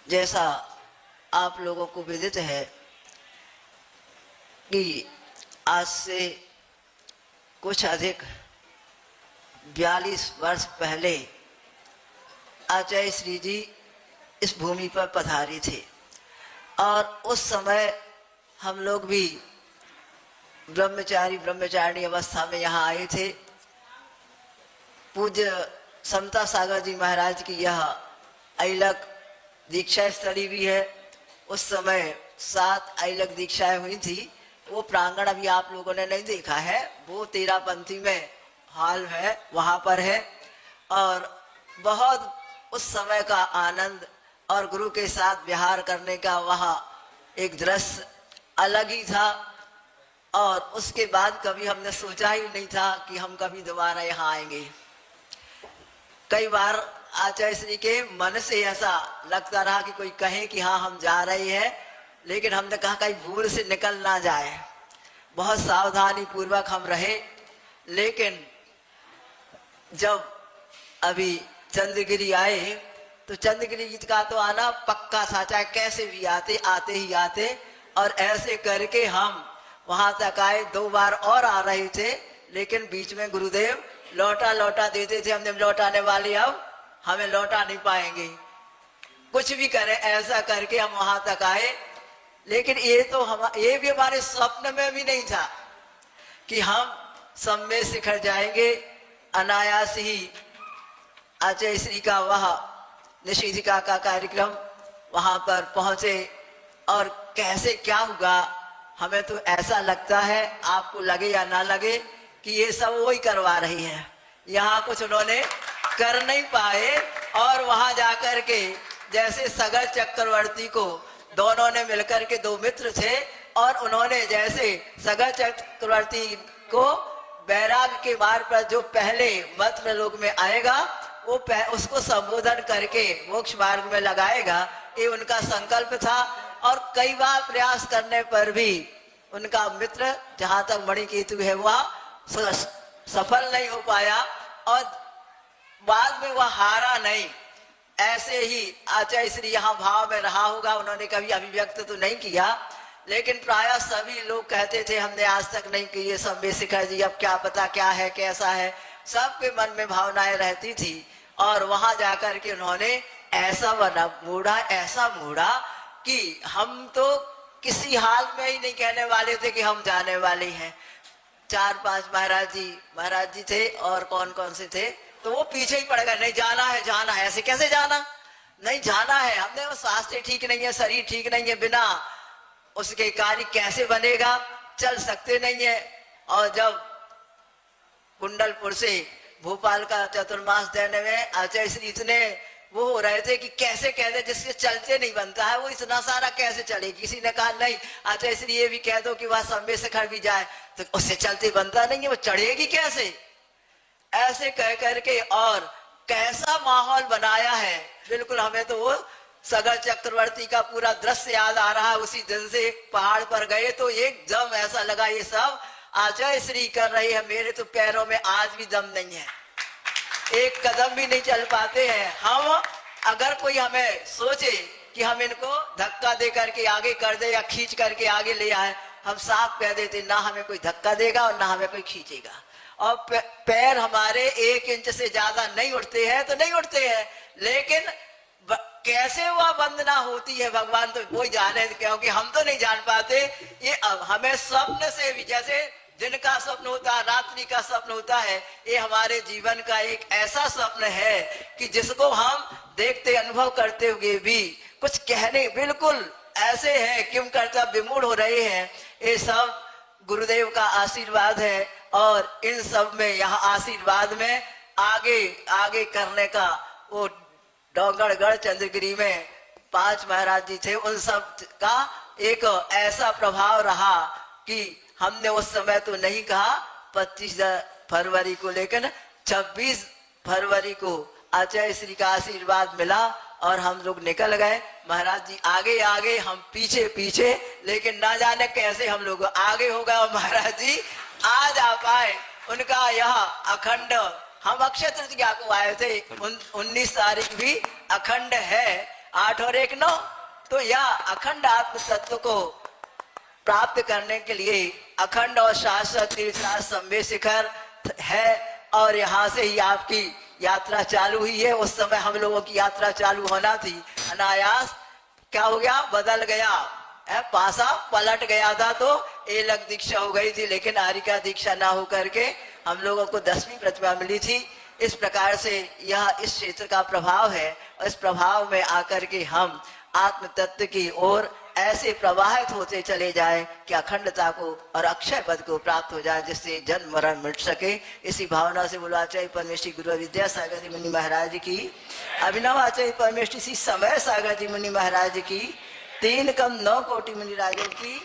जैसा आप लोगों को विदित है कि आज से कुछ अधिक 42 वर्ष पहले आचार्य श्री जी इस भूमि पर पधारे थे और उस समय हम लोग भी ब्रह्मचारिणी अवस्था में यहाँ आए थे। पूज्य समता सागर जी महाराज की यह ऐलक दीक्षा स्थली भी है। उस समय 7 ऐलक दीक्षाएं हुई थी। वो प्रांगण अभी आप लोगों ने नहीं देखा है, वो 13 पंथी में हॉल है, वहाँ पर है। और बहुत उस समय का आनंद और गुरु के साथ विहार करने का वहाँ एक दृश्य अलग ही था। और उसके बाद कभी हमने सोचा ही नहीं था कि हम कभी दोबारा यहाँ आएंगे। कई बार आचार्य श्री के मन से ऐसा लगता रहा कि कोई कहे कि हाँ हम जा रहे हैं, लेकिन हमने कहा कहीं भूल से निकल ना जाए। बहुत सावधानी पूर्वक हम रहे। लेकिन जब अभी चंद्रगिरी आए तो चंद्रगिरी का तो आना पक्का था, चाहे कैसे भी आते ही आते। और ऐसे करके हम वहां तक आए। 2 बार और आ रहे थे, लेकिन बीच में गुरुदेव लौटा देते थे। हमने लौटाने वाले अब हमें लौटा नहीं पाएंगे, कुछ भी करें। ऐसा करके हम वहां तक आए। लेकिन ये भी हमारे स्वप्न में भी नहीं था कि हम सम्मेद शिखर जाएंगे। अनायास ही आचार्य श्री का वह निषेधिका का कार्यक्रम वहां पर पहुंचे। और कैसे क्या हुआ, हमें तो ऐसा लगता है, आपको लगे या ना लगे, कि ये सब वही करवा रही है। यहाँ कुछ उन्होंने कर नहीं पाए। और वहां जाकर के जैसे सगर चक्रवर्ती को दोनों ने मिलकर के 2 मित्र थे, और उन्होंने जैसे सगर चक्रवर्ती को बैराग के मार्ग पर जो पहले मत्र लोक में आएगा वो उसको संबोधन करके मोक्ष मार्ग में लगाएगा, ये उनका संकल्प था। और कई बार प्रयास करने पर भी उनका मित्र जहां तक मणिकेतु है वह सफल नहीं हो पाया। और बाद में वह हारा नहीं। ऐसे ही आचार्य श्री यहाँ भाव में रहा होगा। उन्होंने कभी अभिव्यक्त तो नहीं किया, लेकिन प्रायः सभी लोग कहते थे हमने आज तक नहीं की ये सम्मेद शिखर जी, अब क्या पता क्या है कैसा है। सबके मन में भावनाएं रहती थी। और वहां जाकर के उन्होंने ऐसा मोड़ा कि हम तो किसी हाल में ही नहीं कहने वाले थे कि हम जाने वाले हैं। 4-5 महाराज जी थे, और कौन से थे, तो वो पीछे ही पड़ गए। नहीं जाना है। ऐसे कैसे जाना, नहीं जाना है। हमने वो स्वास्थ्य ठीक नहीं है, शरीर ठीक नहीं है, बिना उसके कार्य कैसे बनेगा, चल सकते नहीं है। और जब कुंडलपुर से भोपाल का चतुर्मास देने में आचार्य श्री इतने वो हो रहे थे कि कैसे कहते, जिससे चलते नहीं बनता है वो इतना सारा कैसे चले। किसी ने कहा नहीं आचार्य श्री ये भी कह दो कि वह सम्मेद शिखर भी जाए, तो उससे चलते बनता नहीं है, वो चढ़ेगी कैसे। ऐसे कह करके और कैसा माहौल बनाया है। बिल्कुल हमें तो वो सगर चक्रवर्ती का पूरा दृश्य याद आ रहा है। उसी दिन से पहाड़ पर गए तो एकदम ऐसा लगा ये सब आचार्य श्री कर रहे हैं। मेरे तो पैरों में आज भी दम नहीं है, एक कदम भी नहीं चल पाते हैं हम। अगर कोई हमें सोचे कि हम इनको धक्का दे करके आगे कर दे या खींच करके आगे ले आए, हम साफ कह देते ना हमें कोई धक्का देगा और ना हमें कोई खींचेगा। और पैर हमारे 1 इंच से ज्यादा नहीं उठते हैं तो नहीं उठते हैं। लेकिन कैसे वह वंदना होती है भगवान तो वो जाने, क्योंकि हम तो नहीं जान पाते। ये अब हमें स्वप्न से भी, जैसे दिन का स्वप्न होता है, रात्रि का स्वप्न होता है, ये हमारे जीवन का एक ऐसा स्वप्न है कि जिसको हम देखते अनुभव करते हुए भी कुछ कहने बिल्कुल ऐसे है किम करता विमूढ़ हो रहे हैं। ये सब गुरुदेव का आशीर्वाद है। और इन सब में यहाँ आशीर्वाद में आगे करने का वो डोंगरगढ़ चंद्रगिरी में 5 महाराज जी थे, उन सब का एक ऐसा प्रभाव रहा कि हमने उस समय तो नहीं कहा 25 फरवरी को, लेकिन 26 फरवरी को आचार्य श्री का आशीर्वाद मिला और हम लोग निकल गए। महाराज जी आगे, हम पीछे, लेकिन ना जाने कैसे हम लोग आगे हो गए और महाराज जी आज आ पाए। उनका यह अखंड, हम अक्षय तृतीया को आए थे, 19 तारीख भी अखंड है। 8 और 1 9। तो यह अखंड आत्म तत्व को प्राप्त करने के लिए अखंड और शाश्वत तीर्थराज संवेद शिखर है, और यहाँ से ही आपकी यात्रा चालू हुई है। उस समय हम लोगों की यात्रा चालू होना थी, अनायास क्या हो गया, बदल गया, पासा पलट गया था, तो एलक दीक्षा हो गई थी, लेकिन आरिका दीक्षा ना हो करके हम लोगों को 10वीं प्रतिभा मिली थी। इस प्रकार से यह इस क्षेत्र का प्रभाव है, और इस प्रभाव में आकर के हम आत्म तत्व की ओर ऐसे प्रवाहित होते चले जाए कि अखंडता को और अक्षय पद को प्राप्त हो जाए, जिससे जन्म मरण मिट सके। इसी भावना से बोलो आचार्य परमेश्वरी गुरु विद्यासागर जी मुनि महाराज की, अभिनव आचार्य परमेश्वरी श्री समय सागर जी मुनि महाराज की, 3 कम 9 कोटि मुनि राजों की।